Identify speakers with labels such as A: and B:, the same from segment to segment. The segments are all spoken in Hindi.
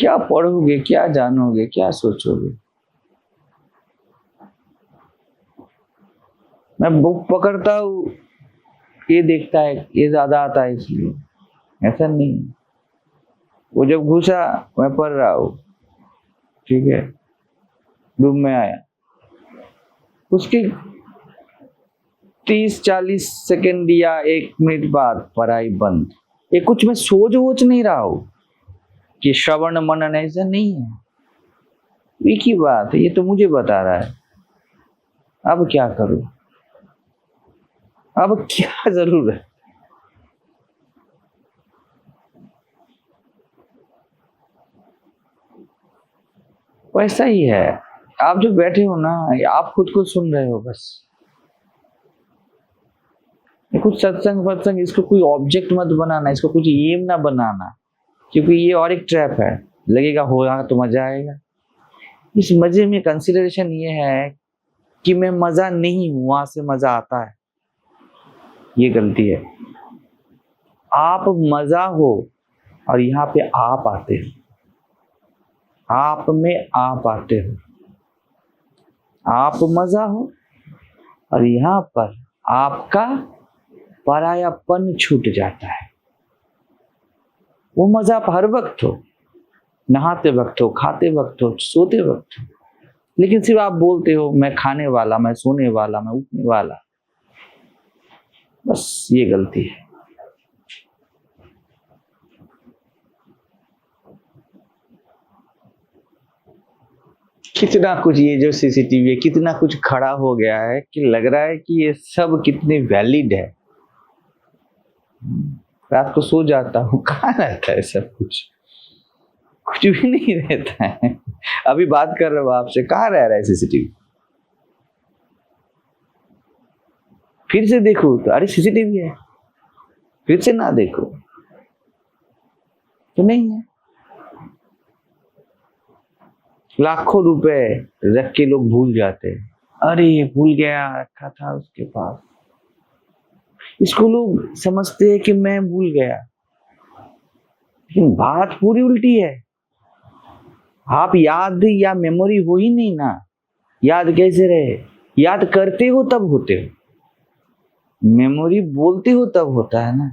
A: क्या पढ़ोगे, क्या जानोगे, क्या सोचोगे? मैं बुक पकड़ता हूँ, ये देखता है, ये ज्यादा आता है इसलिए, ऐसा नहीं। वो जब घुसा मैं पढ़ रहा हूँ, ठीक है, रूम में आया, उसके 30-40 सेकंड या 1 मिनट बाद पढ़ाई बंद। ये कुछ मैं सोच वोच नहीं रहा हूँ कि श्रवण मनन, ऐसा नहीं है, एक ही बात है, ये तो मुझे बता रहा है। अब क्या करूं, अब क्या जरूर है? वैसा ही है, आप जो बैठे हो ना, आप खुद को सुन रहे हो बस। ये कुछ सत्संग इसको कोई ऑब्जेक्ट मत बनाना, इसको कुछ एम ना बनाना, क्योंकि ये और एक ट्रैप है। लगेगा होगा तो मजा आएगा। इस मजे में कंसिडरेशन ये है कि मैं मजा नहीं हूं, वहां से मजा आता है, ये गलती है। आप मजा हो और यहाँ पे आप आते हो, आप में आप आते हो। आप मजा हो और यहाँ पर आपका परायापन छूट जाता है। वो मजा आप हर वक्त हो, नहाते वक्त हो, खाते वक्त हो, सोते वक्त हो, लेकिन सिर्फ आप बोलते हो मैं खाने वाला, मैं सोने वाला, मैं उठने वाला। बस ये गलती है। कितना कुछ ये जो सीसीटीवी है, कितना कुछ खड़ा हो गया है कि लग रहा है कि ये सब कितने वैलिड है। रात को सो जाता हूँ, कहाँ रहता है सब कुछ भी नहीं रहता है। अभी बात कर रहा हूँ आपसे, कहाँ रह रहा है सीसीटीवी? फिर से देखो तो अरे सीसीटीवी है, फिर से ना देखो तो नहीं है। लाखों रुपए रख के लोग भूल जाते हैं, अरे भूल गया, रखा था उसके पास। इसको लोग समझते हैं कि मैं भूल गया, लेकिन बात पूरी उल्टी है। आप याद या मेमोरी हो ही नहीं ना, याद कैसे रहे? याद करते हो तब होते हो, मेमोरी बोलते हो तब होता है ना।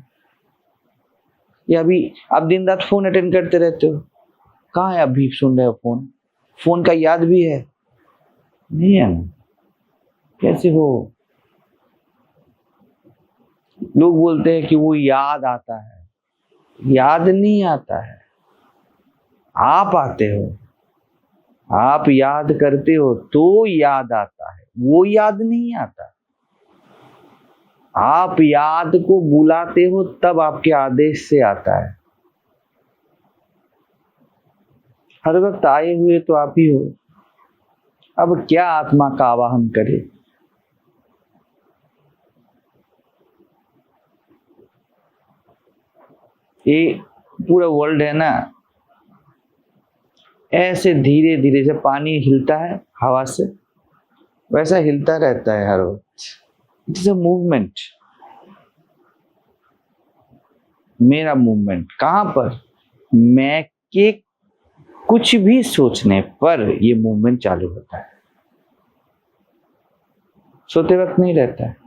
A: या अभी आप दिन रात फोन अटेंड करते रहते हो, कहाँ है अभी सुन रहे हो फोन? फोन का याद भी है नहीं है ना, कैसे हो? लोग बोलते हैं कि वो याद आता है, याद नहीं आता है, आप आते हो। आप याद करते हो तो याद आता है, वो याद नहीं आता। आप याद को बुलाते हो तब आपके आदेश से आता है। हर वक्त आए हुए तो आप ही हो। अब क्या आत्मा का आवाहन करे? ये पूरा वर्ल्ड है ना, ऐसे धीरे धीरे से पानी हिलता है हवा से, वैसा हिलता रहता है हर वक्त। It is a movement. मेरा मूवमेंट कहां पर? मैं के कुछ भी सोचने पर ये मूवमेंट चालू होता है, सोते वक्त नहीं रहता है।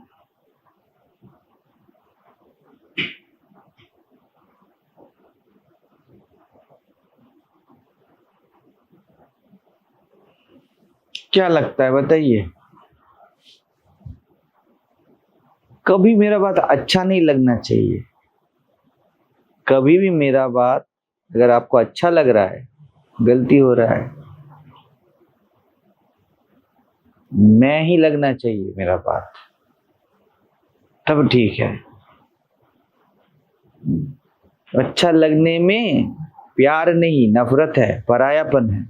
A: क्या लगता है बताइए? कभी मेरा बात अच्छा नहीं लगना चाहिए। कभी भी मेरा बात अगर आपको अच्छा लग रहा है, गलती हो रहा है, मैं ही लगना चाहिए मेरा बात, तब ठीक है। अच्छा लगने में प्यार नहीं, नफरत है, परायापन है।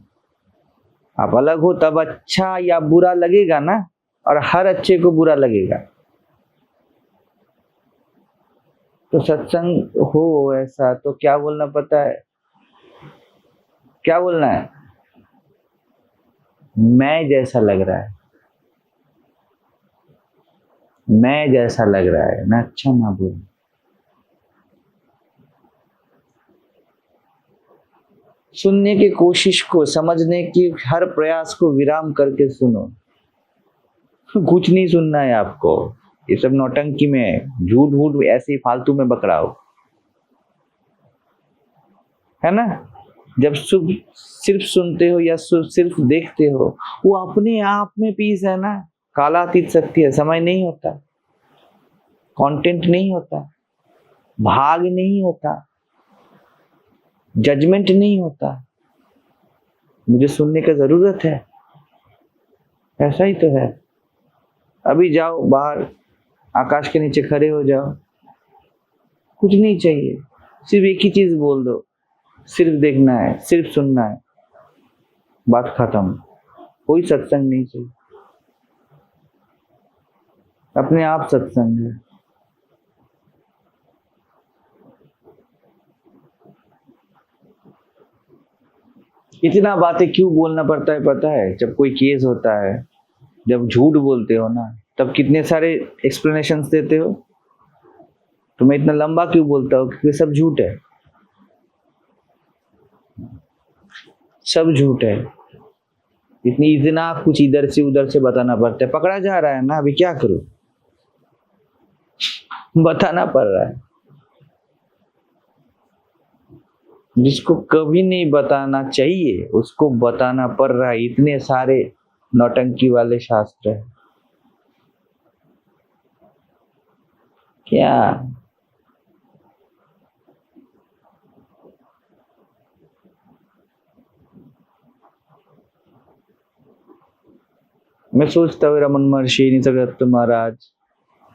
A: आप अलग हो तब अच्छा या बुरा लगेगा ना, और हर अच्छे को बुरा लगेगा। तो सत्संग हो ऐसा तो क्या बोलना पता है? क्या बोलना है? मैं जैसा लग रहा है, मैं जैसा लग रहा है ना, अच्छा ना बुरा। सुनने की कोशिश को, समझने की हर प्रयास को विराम करके सुनो। कुछ नहीं सुनना है आपको, ये सब नौटंकी में, झूठ वूठ ऐसे ही फालतू में बकराओ, है ना। जब सिर्फ सुनते हो या सिर्फ देखते हो, वो अपने आप में पीस है ना। कालातीत शक्ति है, समय नहीं होता, कंटेंट नहीं होता, भाग नहीं होता, जजमेंट नहीं होता। मुझे सुनने का जरूरत है, ऐसा ही तो है। अभी जाओ बाहर, आकाश के नीचे खड़े हो जाओ, कुछ नहीं चाहिए, सिर्फ एक ही चीज बोल दो, सिर्फ देखना है, सिर्फ सुनना है, बात खत्म। कोई सत्संग नहीं चाहिए, अपने आप सत्संग है। इतना बातें क्यों बोलना पड़ता है पता है? जब कोई केस होता है, जब झूठ बोलते हो ना, तब कितने सारे एक्सप्लेनेशंस देते हो। तो मैं इतना लंबा क्यों बोलता हूँ? क्योंकि सब झूठ है, सब झूठ है। इतना कुछ इधर से उधर से बताना पड़ता है, पकड़ा जा रहा है ना, अभी क्या करूं, बताना पड़ रहा है। जिसको कभी नहीं बताना चाहिए उसको बताना पड़ रहा है। इतने सारे नौटंकी वाले शास्त्र है क्या? मैं सोचता हूँ रमन महर्षि, निसर्गदत्त महाराज,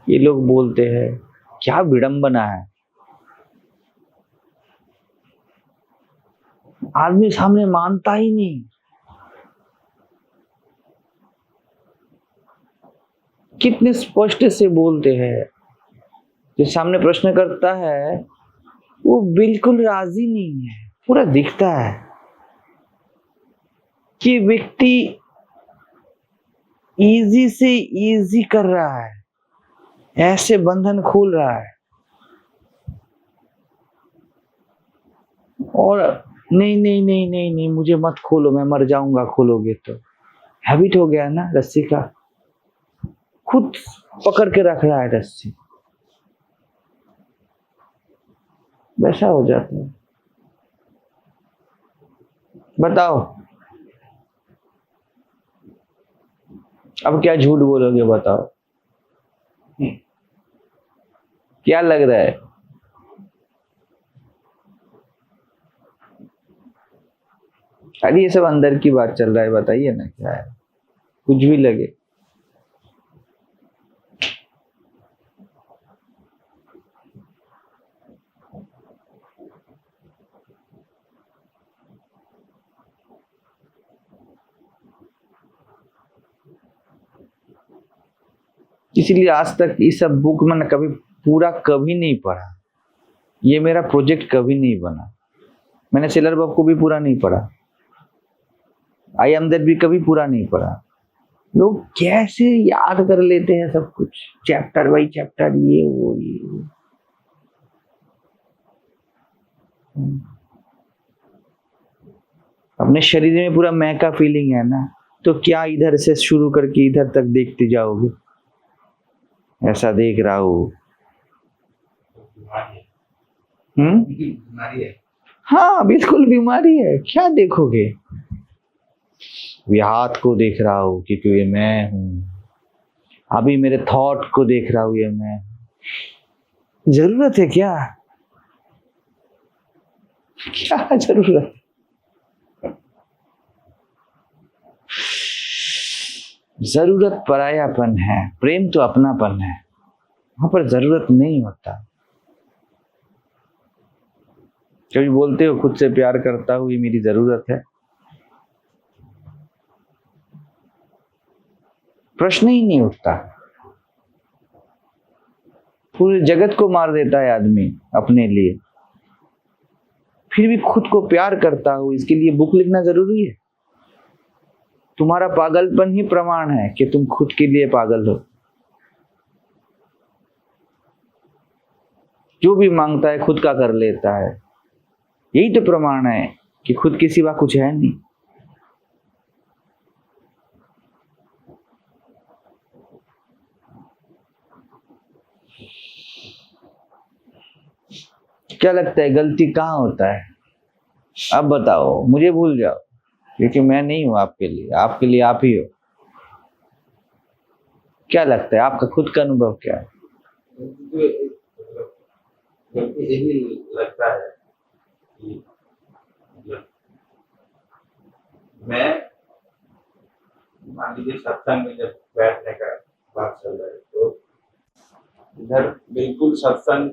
A: ये लोग बोलते हैं, क्या विडंबना है। आदमी सामने मानता ही नहीं। कितने स्पष्ट से बोलते हैं, जो सामने प्रश्न करता है वो बिल्कुल राजी नहीं है। पूरा दिखता है कि व्यक्ति इजी से इजी कर रहा है, ऐसे बंधन खोल रहा है, और नहीं नहीं नहीं नहीं नहीं मुझे मत खोलो, मैं मर जाऊंगा खोलोगे तो। हैबिट हो गया ना रस्सी का, खुद पकड़ के रख रहा है रस्सी, वैसा हो जाता है। बताओ अब क्या झूठ बोलोगे? बताओ क्या लग रहा है? अरे ये सब अंदर की बात चल रहा है, बताइए ना क्या है, कुछ भी लगे। इसीलिए आज तक इस सब बुक मैंने कभी पूरा कभी नहीं पढ़ा। ये मेरा प्रोजेक्ट कभी नहीं बना। मैंने सेलर बॉब को भी पूरा नहीं पढ़ा, आई एम दैट भी कभी पूरा नहीं पढ़ा। लोग कैसे याद कर लेते हैं सब कुछ, चैप्टर बाई चैप्टर, ये वो ये। अपने शरीर में पूरा मैं का फीलिंग है ना, तो क्या इधर से शुरू करके इधर तक देखते जाओगे? ऐसा देख रहा हूं। हाँ बिल्कुल बीमारी है। क्या देखोगे? ये हाथ को देख रहा हूं क्योंकि ये मैं हूं, अभी मेरे थॉट को देख रहा हूं, ये मैं। जरूरत है क्या? क्या जरूरत? जरूरत परायापन है, प्रेम तो अपनापन है, वहां पर जरूरत नहीं होता। कभी बोलते हो खुद से प्यार करता हूं, ये मेरी जरूरत है? प्रश्न ही नहीं उठता। पूरे जगत को मार देता है आदमी अपने लिए, फिर भी खुद को प्यार करता हूं, इसके लिए बुक लिखना जरूरी है? तुम्हारा पागलपन ही प्रमाण है कि तुम खुद के लिए पागल हो। जो भी मांगता है खुद का कर लेता है, यही तो प्रमाण है कि खुद के सिवा कुछ है नहीं। क्या लगता है गलती कहाँ होता है? अब बताओ, मुझे भूल जाओ, क्योंकि मैं नहीं हूं आपके लिए आप ही हो। क्या लगता है, आपका खुद का अनुभव क्या है?
B: यही लगता है कि मैं मान लीजिए सत्संग में जब बैठने का बात चल रहा है तो इधर बिल्कुल सत्संग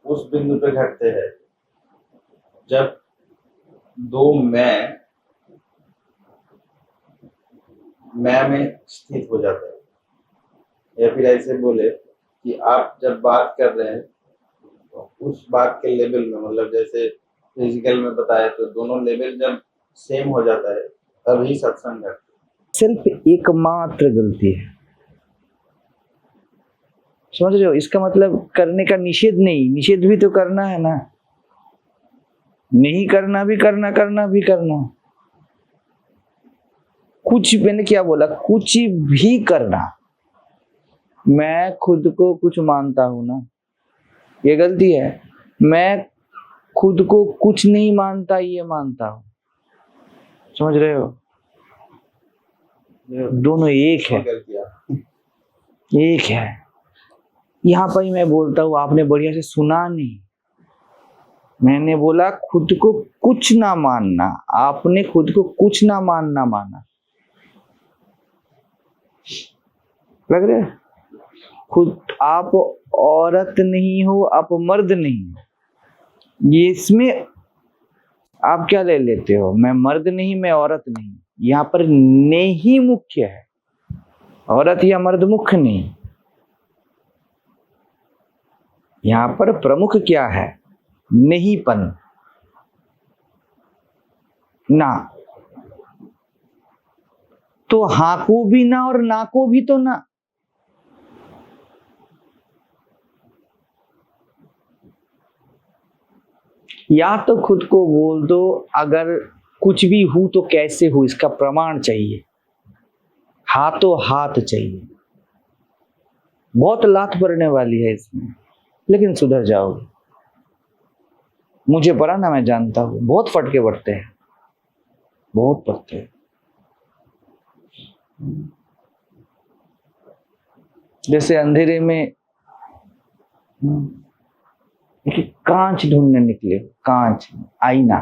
B: उस बिंदु पे घटते हैं जब दो मैं में स्थित हो जाता है। या फिर ऐसे बोले कि आप जब बात कर रहे हैं तो उस बात के लेवल में, मतलब जैसे फिजिकल में बताया तो दोनों लेवल जब सेम हो जाता है तभी सत्संग है।
A: सिर्फ एकमात्र गलती है, समझ रहे हो? इसका मतलब करने का निषेध नहीं, निषेध भी तो करना है ना, नहीं करना भी करना, करना भी करना। कुछ मैंने क्या बोला, कुछ भी करना। मैं खुद को कुछ मानता हूं ना, ये गलती है। मैं खुद को कुछ नहीं मानता, ये मानता हूं। समझ रहे हो? दोनों एक है, एक है। यहां पर ही मैं बोलता हूं, आपने बढ़िया से सुना नहीं। मैंने बोला खुद को कुछ ना मानना, आपने खुद को कुछ ना मानना माना। लग रहा है? खुद आप औरत नहीं हो, आप मर्द नहीं हो, ये इसमें आप क्या ले लेते हो? मैं मर्द नहीं, मैं औरत नहीं। यहाँ पर नहीं मुख्य है, औरत या मर्द मुख्य नहीं। यहाँ पर प्रमुख क्या है? नहींपन, ना। तो हाँ को भी ना और ना को भी तो ना। या तो खुद को बोल दो, अगर कुछ भी हूं तो कैसे हूं, इसका प्रमाण चाहिए। हाथों हाथ चाहिए। बहुत लात पड़ने वाली है इसमें, लेकिन सुधर जाओगे। मुझे पता ना, मैं जानता हूं बहुत फटके पड़ते हैं, बहुत पड़ते हैं। जैसे अंधेरे में कांच ढूंढने निकले, कांच, आईना,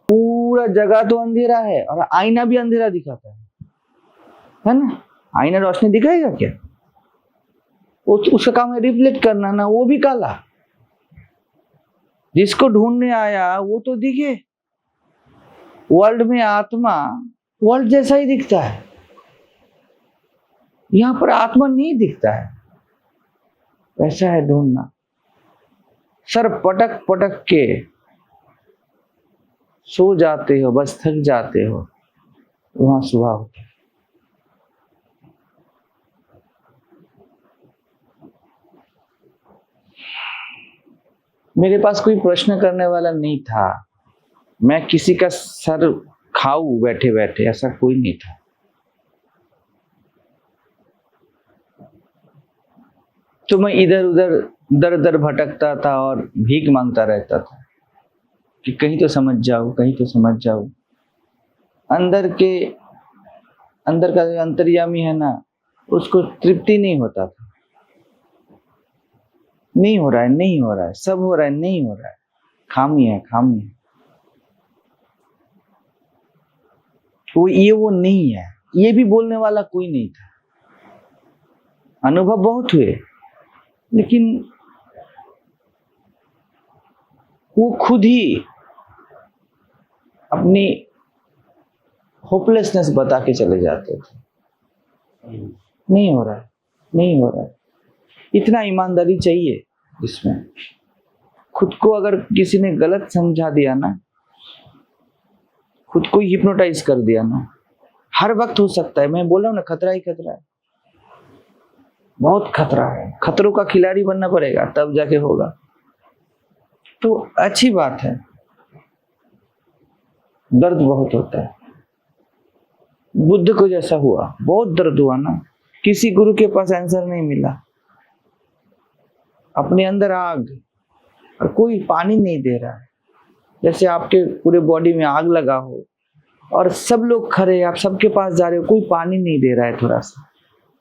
A: पूरा जगह तो अंधेरा है और आईना भी अंधेरा दिखाता है ना? आईना रोशनी दिखाएगा क्या? उसका काम है रिफ्लेक्ट करना ना, वो भी काला। जिसको ढूंढने आया वो तो दिखे। वर्ल्ड में आत्मा वर्ल्ड जैसा ही दिखता है, यहां पर आत्मा नहीं दिखता है। वैसा है ढूंढना। सर पटक पटक के सो जाते हो, बस थक जाते हो, वहां सुबह होता है। मेरे पास कोई प्रश्न करने वाला नहीं था, मैं किसी का सर खाऊं बैठे बैठे, ऐसा कोई नहीं था। तो मैं इधर उधर दर दर भटकता था और भीख मांगता रहता था कि कहीं तो समझ जाओ, कहीं तो समझ जाओ। अंदर का जो अंतर्यामी है ना, उसको तृप्ति नहीं होता था। नहीं हो रहा है, नहीं हो रहा है, सब हो रहा है, नहीं हो रहा है, खामी है, खामी है। वो नहीं है, ये भी बोलने वाला कोई नहीं था। अनुभव बहुत हुए, लेकिन वो खुद ही अपनी होपलेसनेस बता के चले जाते थे। नहीं हो रहा है, नहीं हो रहा है। इतना ईमानदारी चाहिए इसमें। खुद को अगर किसी ने गलत समझा दिया ना, खुद को हिप्नोटाइज कर दिया ना, हर वक्त हो सकता है। मैं बोल रहा हूं ना, खतरा ही खतरा है, बहुत खतरा है। खतरों का खिलाड़ी बनना पड़ेगा, तब जाके होगा। तो अच्छी बात है, दर्द बहुत होता है। बुद्ध को जैसा हुआ, बहुत दर्द हुआ ना, किसी गुरु के पास आंसर नहीं मिला, अपने अंदर आग और कोई पानी नहीं दे रहा है। जैसे आपके पूरे बॉडी में आग लगा हो और सब लोग खड़े, आप सबके पास जा रहे हो, कोई पानी नहीं दे रहा है, थोड़ा सा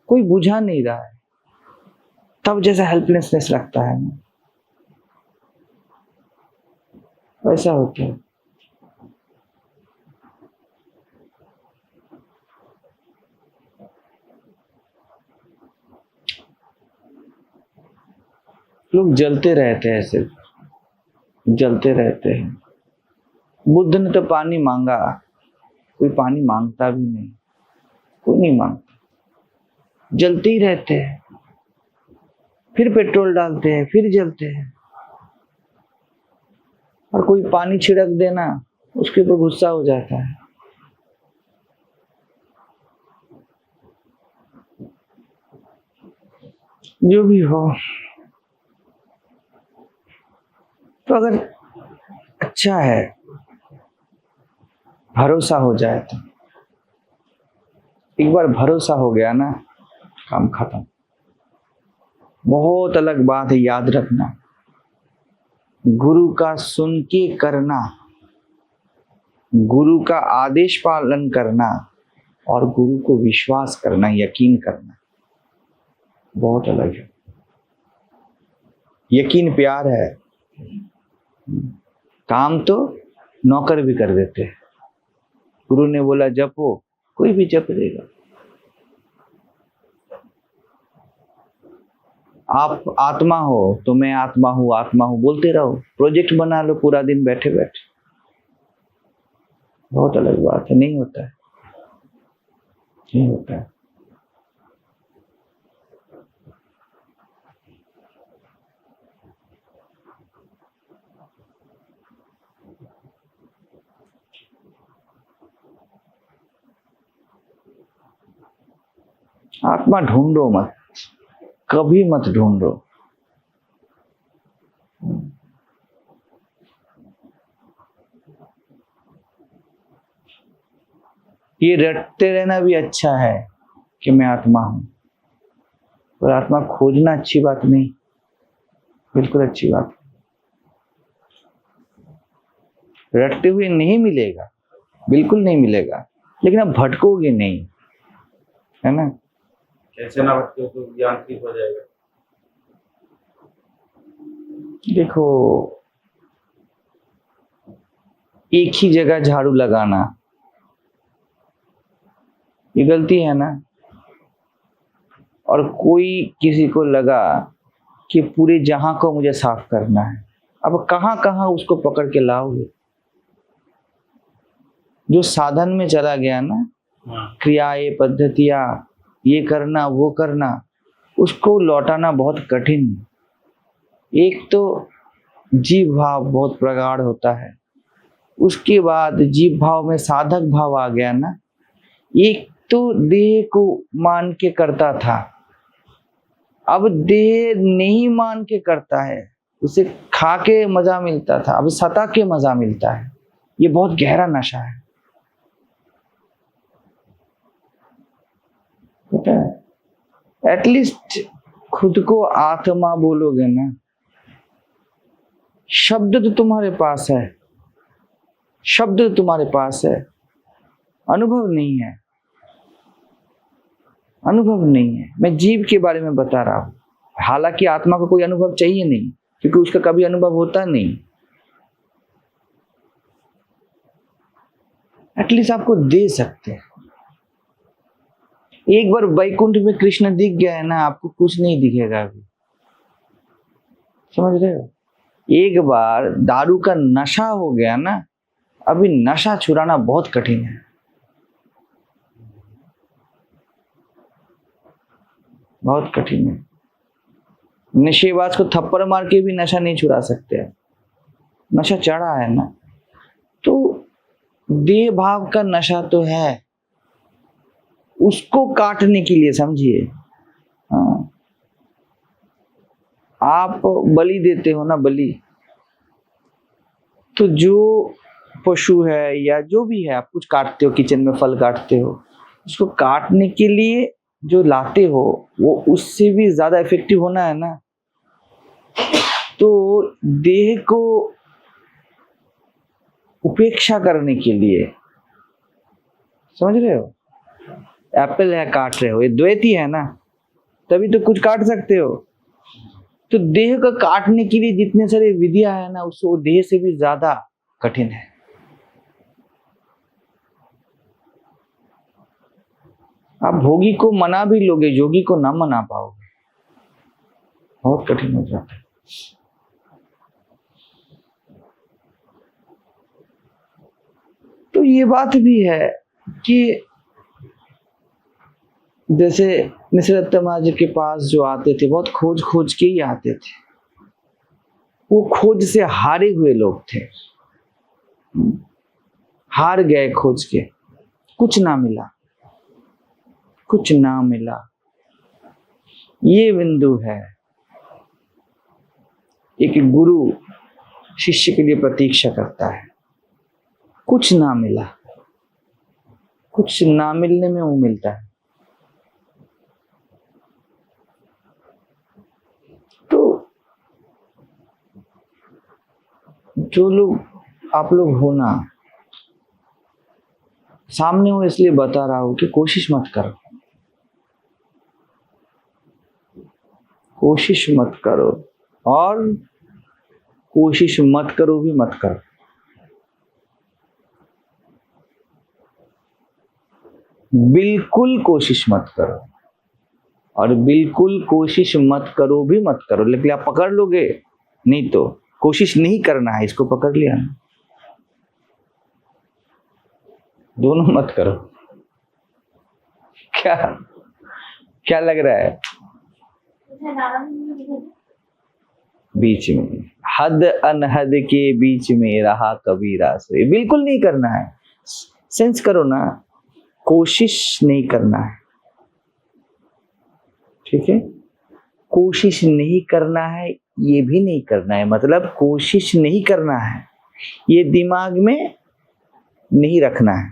A: कोई बुझा नहीं रहा है, तब जैसा हेल्पलेसनेस लगता है ना, वैसा होता है। लोग जलते रहते हैं, सिर्फ जलते रहते हैं। बुद्ध ने तो पानी मांगा, कोई पानी मांगता भी नहीं, कोई नहीं मांगता, जलते ही रहते हैं, फिर पेट्रोल डालते हैं, फिर जलते हैं। और कोई पानी छिड़क देना, उसके ऊपर गुस्सा हो जाता है। जो भी हो, तो अगर अच्छा है, भरोसा हो जाए तो, एक बार भरोसा हो गया ना, काम खत्म। बहुत अलग बात है, याद रखना, गुरु का सुन के करना, गुरु का आदेश पालन करना और गुरु को विश्वास करना, यकीन करना, बहुत अलग है। यकीन प्यार है, काम तो नौकर भी कर देते हैं। गुरु ने बोला जपो, कोई भी जप देगा। आप आत्मा हो तो मैं आत्मा हूं बोलते रहो, प्रोजेक्ट बना लो पूरा दिन बैठे बैठे, बहुत अलग बात है। नहीं होता है, नहीं होता है। आत्मा ढूंढो मत, कभी मत ढूंढो। ये रटते रहना भी अच्छा है कि मैं आत्मा हूं, पर आत्मा खोजना अच्छी बात नहीं, बिल्कुल अच्छी बात। रटते हुए नहीं मिलेगा, बिल्कुल नहीं मिलेगा, लेकिन आप भटकोगे नहीं, है ना।
B: कैसे ना भटके तो ज्ञान ठीक हो जाएगा।
A: देखो, एक ही जगह झाड़ू लगाना ये गलती है ना, और कोई किसी को लगा कि पूरे जहां को मुझे साफ करना है, अब कहां कहां उसको पकड़ के लाओगे। जो साधन में चला गया ना, क्रियाएं पद्धतियां, ये करना वो करना, उसको लौटाना बहुत कठिन। एक तो जीव भाव बहुत प्रगाढ़ होता है, उसके बाद जीव भाव में साधक भाव आ गया ना। एक तो देह को मान के करता था, अब देह नहीं मान के करता है, उसे खा के मजा मिलता था, अब सता के मजा मिलता है। ये बहुत गहरा नशा है, पता है। एटलीस्ट खुद को आत्मा बोलोगे ना, शब्द तो तुम्हारे पास है, शब्द तो तुम्हारे पास है, अनुभव नहीं है, अनुभव नहीं है। मैं जीव के बारे में बता रहा हूं, हालांकि आत्मा को कोई अनुभव चाहिए नहीं, क्योंकि उसका कभी अनुभव होता नहीं। एटलीस्ट आपको दे सकते हैं। एक बार वैकुंठ में कृष्ण दिख गया है ना, आपको कुछ नहीं दिखेगा अभी, समझ रहे हो। एक बार दारू का नशा हो गया ना, अभी नशा छुड़ाना बहुत कठिन है, बहुत कठिन है। नशेबाज को थप्पड़ मार के भी नशा नहीं छुड़ा सकते, नशा चढ़ा है ना। तो देह भाव का नशा तो है, उसको काटने के लिए समझिए। हाँ, आप बलि देते हो ना, बलि, तो जो पशु है या जो भी है, आप कुछ काटते हो, किचन में फल काटते हो, उसको काटने के लिए जो लाते हो वो उससे भी ज्यादा इफेक्टिव होना है ना। तो देह को उपेक्षा करने के लिए, समझ रहे हो, एप्पल है काट रहे हो, ये द्वैती है ना, तभी तो कुछ काट सकते हो। तो देह का काटने के लिए जितने सारे विधियां है ना, उससे वो देह से भी ज्यादा कठिन है। आप भोगी को मना भी लोगे, योगी को ना मना पाओगे, बहुत कठिन हो जाता है। तो ये बात भी है कि जैसे निसरत्तमा जी के पास जो आते थे, बहुत खोज खोज के ही आते थे, वो खोज से हारे हुए लोग थे, हार गए खोज के, कुछ ना मिला, कुछ ना मिला। ये बिंदु है। एक गुरु शिष्य के लिए प्रतीक्षा करता है, कुछ ना मिला, कुछ ना मिलने में वो मिलता है। तो जो लोग आप लोग हो ना, सामने हो इसलिए बता रहा हूं कि कोशिश मत करो, कोशिश मत करो, और कोशिश मत करो भी मत करो। बिल्कुल कोशिश मत करो, और बिल्कुल कोशिश मत करो भी मत करो। लेकिन आप पकड़ लोगे, नहीं तो कोशिश नहीं करना है, इसको पकड़ लिया ना, दोनों मत करो। क्या क्या लग रहा है? बीच में, हद अनहद के बीच में रहा कबीरा से, बिल्कुल नहीं करना है। सेंस करो ना, कोशिश नहीं करना है, ठीक है? कोशिश नहीं करना है, ये भी नहीं करना है, मतलब कोशिश नहीं करना है, ये दिमाग में नहीं रखना है।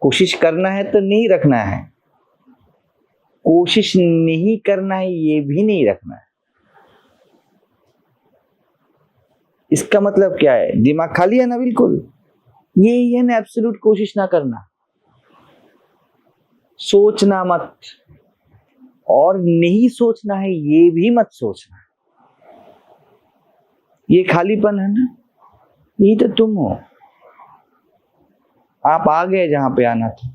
A: कोशिश करना है तो नहीं रखना है, कोशिश नहीं करना है ये भी नहीं रखना है। इसका मतलब क्या है? दिमाग खाली है ना, बिल्कुल। ये है ना एब्सोल्यूट कोशिश ना करना, सोचना मत, और नहीं सोचना है ये भी मत सोचना। ये खालीपन है ना, यही तो तुम हो। आप आ गए जहां पे आना था।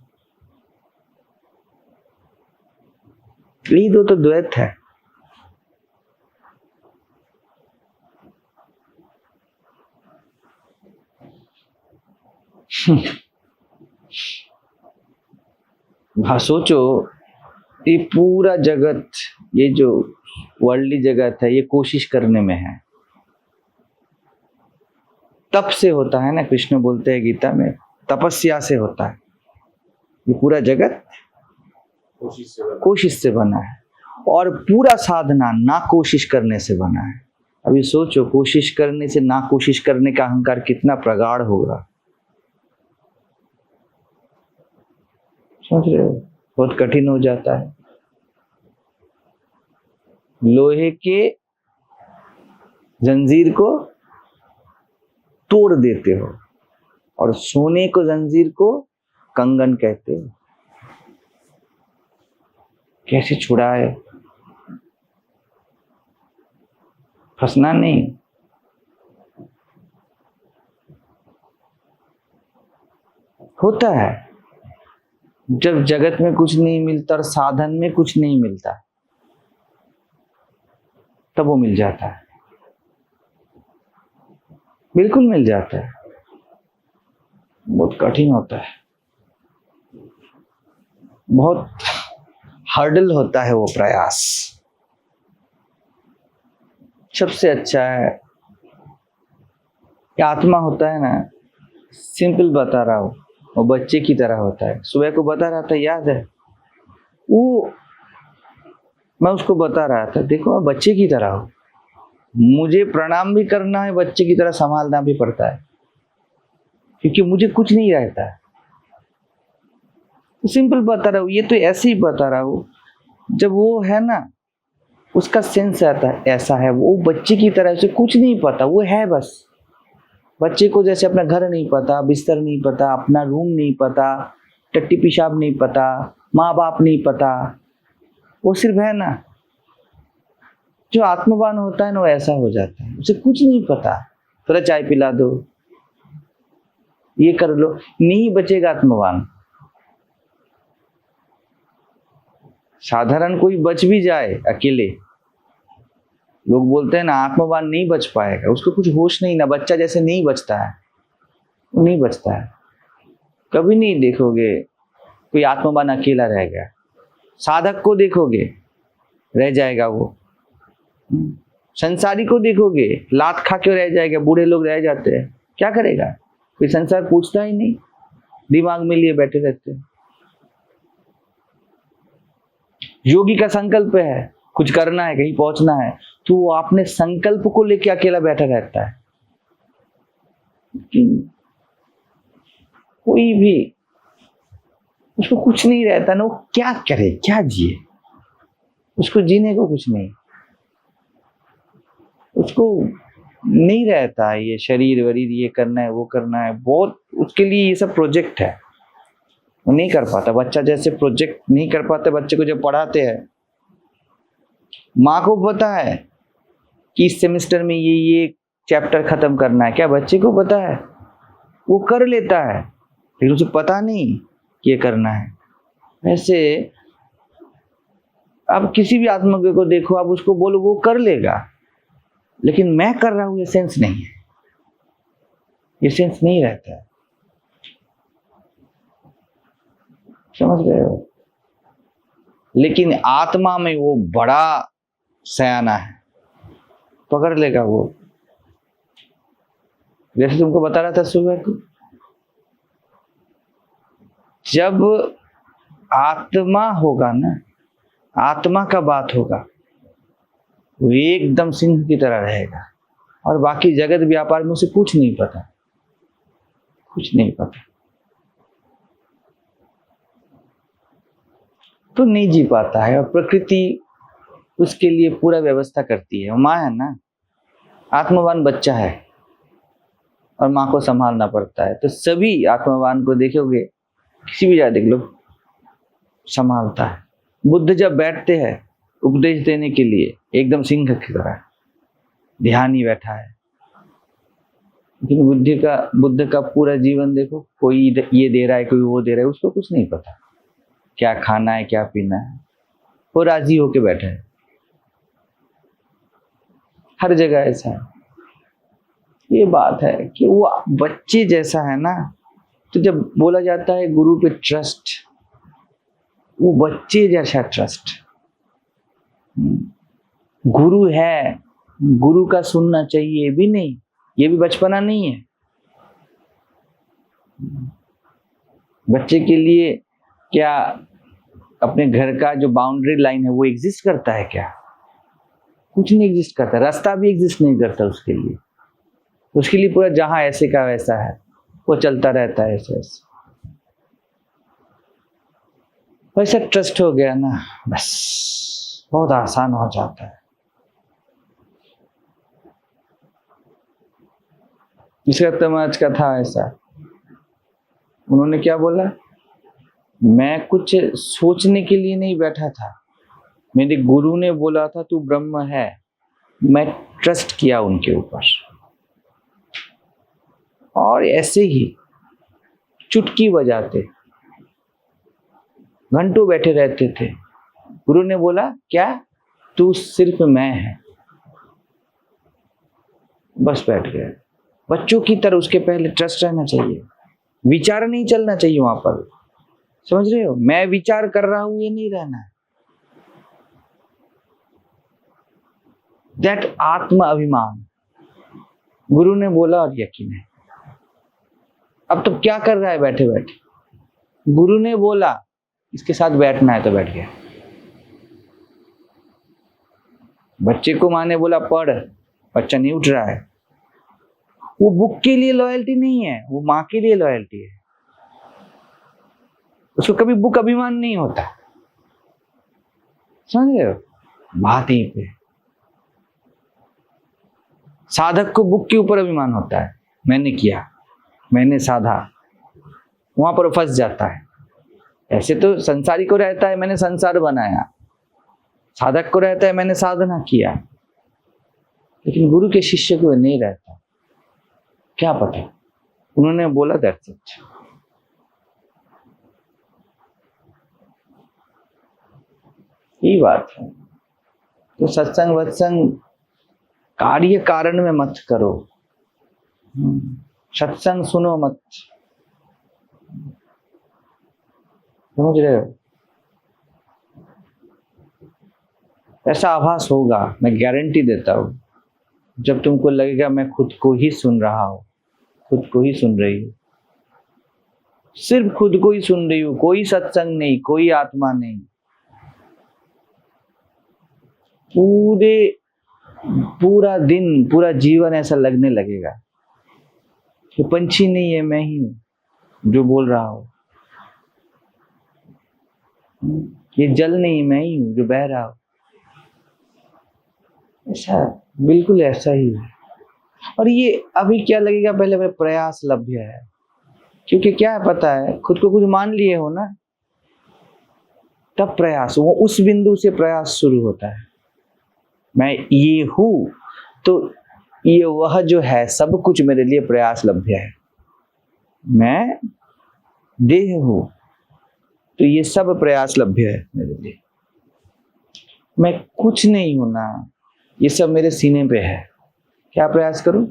A: यही तो द्वैत है। हाँ, सोचो, ये पूरा जगत, ये जो वर्ल्डली जगत है, ये कोशिश करने में है। तप से होता है ना, कृष्ण बोलते हैं गीता में, तपस्या से होता है। ये पूरा जगत कोशिश से बना है, और पूरा साधना ना कोशिश करने से बना है। अभी सोचो, कोशिश करने से ना कोशिश करने का अहंकार कितना प्रगाढ़ होगा, समझ रहे हो? बहुत कठिन हो जाता है। लोहे के जंजीर को तोड़ देते हो, और सोने को जंजीर को कंगन कहते हो। कैसे छुड़ाए? फंसना नहीं। होता है जब जगत में कुछ नहीं मिलता और साधन में कुछ नहीं मिलता, तब वो मिल जाता है, बिल्कुल मिल जाता है। बहुत कठिन होता है, बहुत हर्डल होता है वो प्रयास। सबसे अच्छा है कि आत्मा होता है ना, सिंपल बता रहा हूं, वो बच्चे की तरह होता है। सुबह को बता रहा था, याद है वो, मैं उसको बता रहा था, देखो मैं बच्चे की तरह हूं, मुझे प्रणाम भी करना है, बच्चे की तरह संभालना भी पड़ता है। क्योंकि मुझे कुछ नहीं रहता है। सिंपल बता रहा हूँ, ये तो ऐसे ही बता रहा हूँ। जब वो है ना, उसका सेंस आता है ऐसा है, वो बच्चे की तरह, उसे कुछ नहीं पता, वो है बस। बच्चे को जैसे अपना घर नहीं पता, बिस्तर नहीं पता, अपना रूम नहीं पता, टट्टी पेशाब नहीं पता, माँ बाप नहीं पता, वो सिर्फ है ना। जो आत्मवान होता है ना, वो ऐसा हो जाता है, उसे कुछ नहीं पता। थोड़ा चाय पिला दो, ये कर लो, नहीं बचेगा आत्मवान। साधारण कोई बच भी जाए अकेले, लोग बोलते हैं ना आत्मवान नहीं बच पाएगा, उसको कुछ होश नहीं ना, बच्चा जैसे नहीं बचता है, वो नहीं बचता है। कभी नहीं देखोगे कोई आत्मवान अकेला रह गया। साधक को देखोगे रह जाएगा वो, संसारी को देखोगे लात खा के रह जाएगा। बूढ़े लोग रह जाते हैं, क्या करेगा, कोई संसार पूछता ही नहीं, दिमाग में लिए बैठे रहते हैं। योगी का संकल्प है कुछ करना है, कहीं पहुंचना है, तो वो अपने संकल्प को लेके अकेला बैठा रहता है। कोई भी उसको कुछ नहीं रहता ना, वो क्या करे, क्या जिए, उसको जीने को कुछ नहीं, उसको नहीं रहता ये शरीर वरीर, ये करना है वो करना है, बहुत उसके लिए ये सब प्रोजेक्ट है, वो नहीं कर पाता। बच्चा जैसे प्रोजेक्ट नहीं कर पाते, बच्चे को जब पढ़ाते हैं, माँ को पता है कि इस सेमेस्टर में ये चैप्टर खत्म करना है, क्या बच्चे को पता है, वो कर लेता है, लेकिन उसे पता नहीं कि ये करना है। वैसे अब किसी भी आत्मज्ञ को देखो, आप उसको बोलो वो कर लेगा, लेकिन मैं कर रहा हूं ये सेंस नहीं है, ये सेंस नहीं रहता है। समझ गए हो? लेकिन आत्मा में वो बड़ा सयाना है, पकड़ लेगा वो। जैसे तुमको बता रहा था सुबह को, जब आत्मा होगा ना, आत्मा का बात होगा, वो एकदम सिंह की तरह रहेगा, और बाकी जगत व्यापार में उसे कुछ नहीं पता, कुछ नहीं पता, तो नहीं जी पाता है। और प्रकृति उसके लिए पूरा व्यवस्था करती है। माँ है ना, आत्मवान बच्चा है और माँ को संभालना पड़ता है। तो सभी आत्मवान को देखोगे, किसी भी जगह देख लो, संभालता है। बुद्ध जब बैठते हैं उपदेश देने के लिए, एकदम सिंह की तरह ध्यान ही बैठा है। लेकिन बुद्ध का पूरा जीवन देखो, कोई ये दे रहा है, कोई वो दे रहा है, उसको कुछ नहीं पता क्या खाना है क्या पीना है, वो राजी होके बैठा है। हर जगह ऐसा है। ये बात है कि वो बच्चे जैसा है ना, तो जब बोला जाता है गुरु पे ट्रस्ट, वो बच्चे जैसा ट्रस्ट। गुरु है, गुरु का सुनना चाहिए भी नहीं, ये भी बचपना नहीं है। बच्चे के लिए क्या अपने घर का जो बाउंड्री लाइन है वो एग्जिस्ट करता है क्या? कुछ नहीं एग्जिस्ट करता, रास्ता भी एग्जिस्ट नहीं करता उसके लिए। उसके लिए पूरा जहां ऐसे का वैसा है, वो चलता रहता है ऐसे ऐसे। वैसा ट्रस्ट हो गया ना, बस बहुत आसान हो जाता है। इसका तमाज का था ऐसा, उन्होंने क्या बोला, मैं कुछ सोचने के लिए नहीं बैठा था, मेरे गुरु ने बोला था तू ब्रह्म है, मैं ट्रस्ट किया उनके ऊपर। और ऐसे ही चुटकी बजाते घंटों बैठे रहते थे। गुरु ने बोला क्या, तू सिर्फ मैं है, बस बैठ गए। बच्चों की तरह उसके पहले ट्रस्ट रहना चाहिए, विचार नहीं चलना चाहिए वहां पर। समझ रहे हो, मैं विचार कर रहा हूं ये नहीं रहना है। दैट आत्म अभिमान, गुरु ने बोला और यकीन है। अब तो क्या कर रहा है बैठे बैठे, गुरु ने बोला इसके साथ बैठना है तो बैठ गया। बच्चे को माँ ने बोला पढ़, बच्चा नहीं उठ रहा है, वो बुक के लिए लॉयल्टी नहीं है, वो माँ के लिए लॉयल्टी है। उसको कभी बुक अभिमान नहीं होता, समझ रहे हो? बात यहीं पे। साधक को बुक के ऊपर अभिमान होता है, मैंने किया, मैंने साधा, वहां पर फंस जाता है। ऐसे तो संसारी को रहता है मैंने संसार बनाया, साधक को रहता है मैंने साधना किया, लेकिन गुरु के शिष्य को नहीं रहता। क्या पता, उन्होंने बोला दैट्स इट। यही बात है। तो सत्संग वत्संग कार्य कारण में मत करो, सत्संग सुनो मत, समझ रहे हो? ऐसा आभास होगा, मैं गारंटी देता हूं, जब तुमको लगेगा मैं खुद को ही सुन रहा हूं, खुद को ही सुन रही हूं, सिर्फ खुद को ही सुन रही हूं, कोई सत्संग नहीं, कोई आत्मा नहीं, पूरा दिन पूरा जीवन ऐसा लगने लगेगा कि पंछी नहीं है, मैं ही हूं जो बोल रहा हूं, ये जल नहीं, मैं ही हूं जो बह रहा हूं। ऐसा बिल्कुल ऐसा ही है। और ये अभी क्या लगेगा, पहले मेरे प्रयास लभ्य है, क्योंकि क्या है पता है, खुद को कुछ मान लिए हो ना, तब प्रयास, वो उस बिंदु से प्रयास शुरू होता है। मैं ये हूं तो ये वह जो है सब कुछ मेरे लिए प्रयास लभ्य है। मैं देह हूं तो ये सब प्रयास लभ्य है मेरे लिए। मैं कुछ नहीं हूं ना, ये सब मेरे सीने पे है। क्या प्रयास करूं?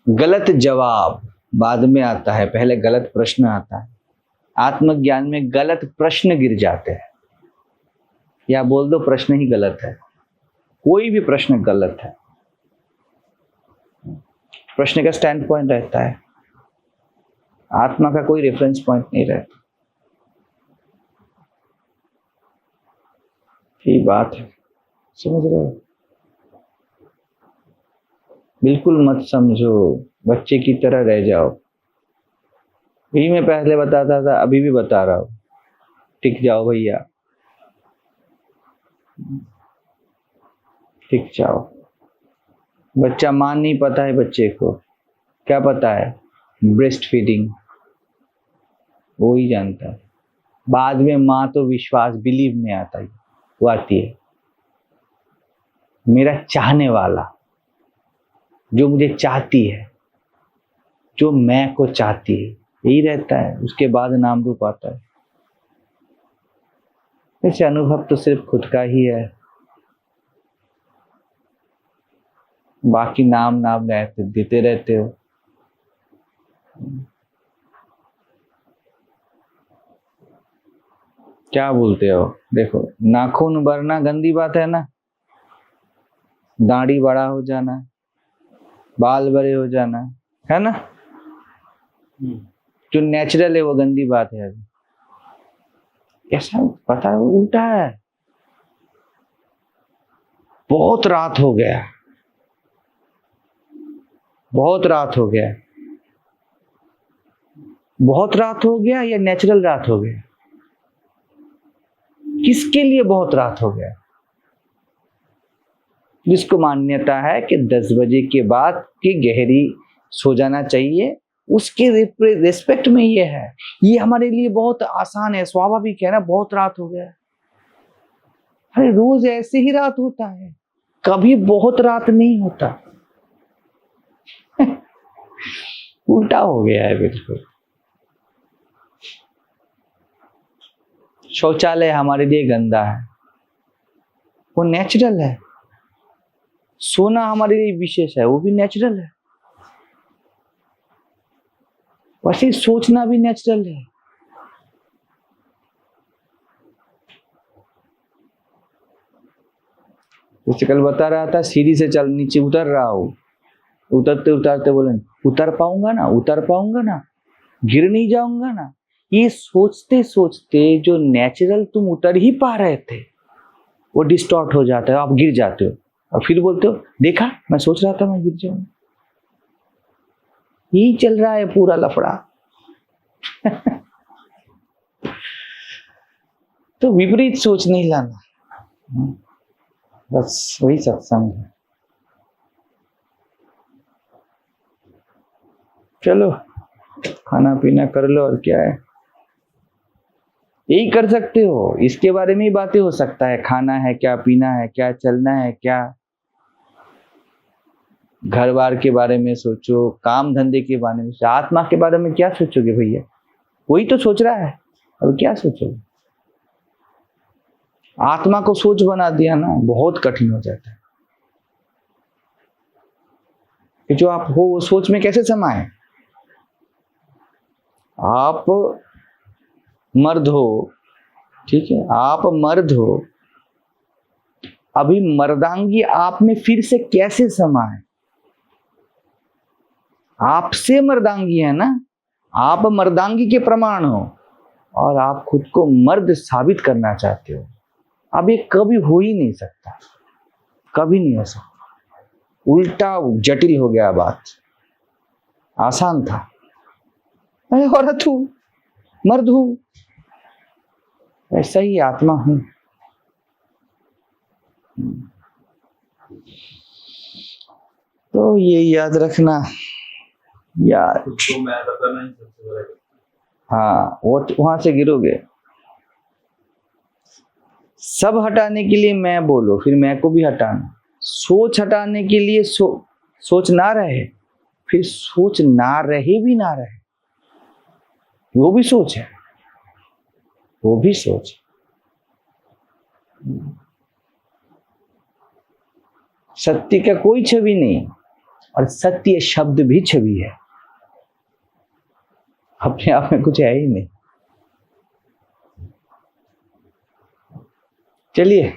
A: गलत जवाब बाद में आता है, पहले गलत प्रश्न आता है। आत्मज्ञान में गलत प्रश्न गिर जाते हैं, या बोल दो प्रश्न ही गलत है। कोई भी प्रश्न गलत है, प्रश्न का स्टैंड पॉइंट रहता है, आत्मा का कोई रेफरेंस पॉइंट नहीं रहता। यही बात है, समझ रहे हो? बिल्कुल मत समझो, बच्चे की तरह रह जाओ। यही मैं पहले बताता था, अभी भी बता रहा हूं, टिक जाओ भैया, टिक जाओ। बच्चा मान नहीं पता है, बच्चे को क्या पता है? ब्रेस्ट फीडिंग वो ही जानता है। बाद में माँ तो विश्वास, बिलीव में आता है, वो आती है। मेरा चाहने वाला, जो मुझे चाहती है, जो मैं को चाहती है, यही रहता है। उसके बाद नाम रूप आता है। वैसे अनुभव तो सिर्फ खुद का ही है, बाकी नाम देते रहते हो। क्या बोलते हो? देखो, नाखून बढ़ना गंदी बात है ना, दाढ़ी बड़ा हो जाना, बाल बड़े हो जाना, है ना? जो नेचुरल है वो गंदी बात है। अभी ऐसा पता है, उल्टा है। बहुत रात हो गया, बहुत रात हो गया, बहुत रात हो गया या नेचुरल रात हो गया? किसके लिए बहुत रात हो गया? जिसको मान्यता है कि 10 बजे के बाद की गहरी सो जाना चाहिए, उसके रिस्पेक्ट में ये है। ये हमारे लिए बहुत आसान है, स्वाभाविक है ना, बहुत रात हो गया। अरे रोज ऐसे ही रात होता है, कभी बहुत रात नहीं होता। उल्टा हो गया है बिल्कुल। शौचालय हमारे लिए गंदा है, वो नेचुरल है। सोना हमारे लिए विशेष है, वो भी नेचुरल है। वैसे सोचना भी नेचुरल है। जैसे कल बता रहा था, सीढ़ी से चल नीचे उतर रहा हूं, उतरते उतरते बोले उतर पाऊंगा ना, उतर पाऊंगा ना, गिर नहीं जाऊंगा ना। ये सोचते सोचते जो नेचुरल तुम उतर ही पा रहे थे वो डिस्टॉर्ट हो जाता है, आप गिर जाते हो और फिर बोलते हो देखा मैं सोच रहा था मैं गिर जाऊंगा। यही चल रहा है पूरा लफड़ा। तो विपरीत सोच नहीं लाना, बस वही सत्संग है। चलो खाना पीना कर लो, और क्या है, यही कर सकते हो। इसके बारे में ही बातें हो सकता है, खाना है क्या, पीना है क्या, चलना है क्या, घर बार के बारे में सोचो, काम धंधे के बारे में। आत्मा के बारे में क्या सोचोगे भैया, वही तो सोच रहा है, अब क्या सोचोगे। आत्मा को सोच बना दिया ना, बहुत कठिन हो जाता है कि जो आप हो वो सोच में कैसे समाए। आप मर्द हो, ठीक है, आप मर्द हो, अभी मर्दांगी आप में फिर से कैसे समाए। आपसे मर्दांगी है ना, आप मर्दांगी के प्रमाण हो और आप खुद को मर्द साबित करना चाहते हो। अब ये कभी हो ही नहीं सकता, कभी नहीं हो सकता, उल्टा जटिल हो गया बात। आसान था, मैं औरत हूं, मर्द हूं, ऐसा ही आत्मा हूं। तो ये याद रखना यार।
B: तो मैं बताना ही सबसे बड़ा।
A: हाँ, वो वहां से गिरोगे। सब हटाने के लिए मैं बोलो, फिर मैं को भी हटाना। सोच हटाने के लिए सोच ना रहे, फिर सोच ना रहे भी ना रहे, वो भी सोच है, वो भी सोच। सत्य का कोई छवि नहीं और सत्य शब्द भी छवि है, अपने आप में कुछ है ही नहीं। चलिए